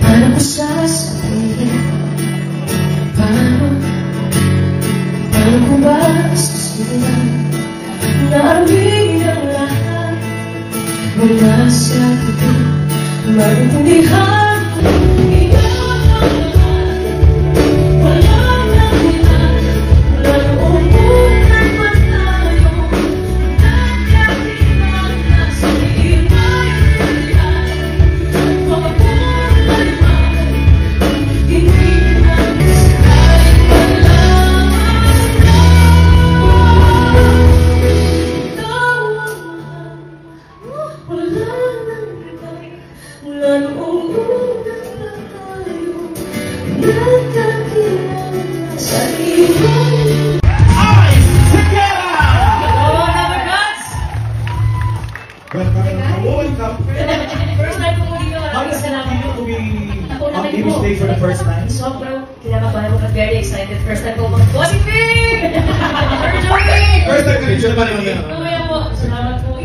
Paano ko sasabihin? Paano ko ba sasabihin na aming ang lahat mula sa titig? Maintindihan kung ikaw ang lahat, walang nakilan, walang umunan pa tayo, nagkatilan na sa iba-ibayan, mga pumaliman, hindi na kahit walang ikaw ang mahal, walang nakilan. Mula noong una pa tayo, nagkakilala sa ibang Ice Together! Hello, Lover Gods! First time ko muli ko. How does it feel to be on Ako TV stage for the first time? Sobrang kinakabahan ko, very excited. First time ko mag-bossing big! We're doing! First time ka rin siya naman yun. Mamaya po, salamat po.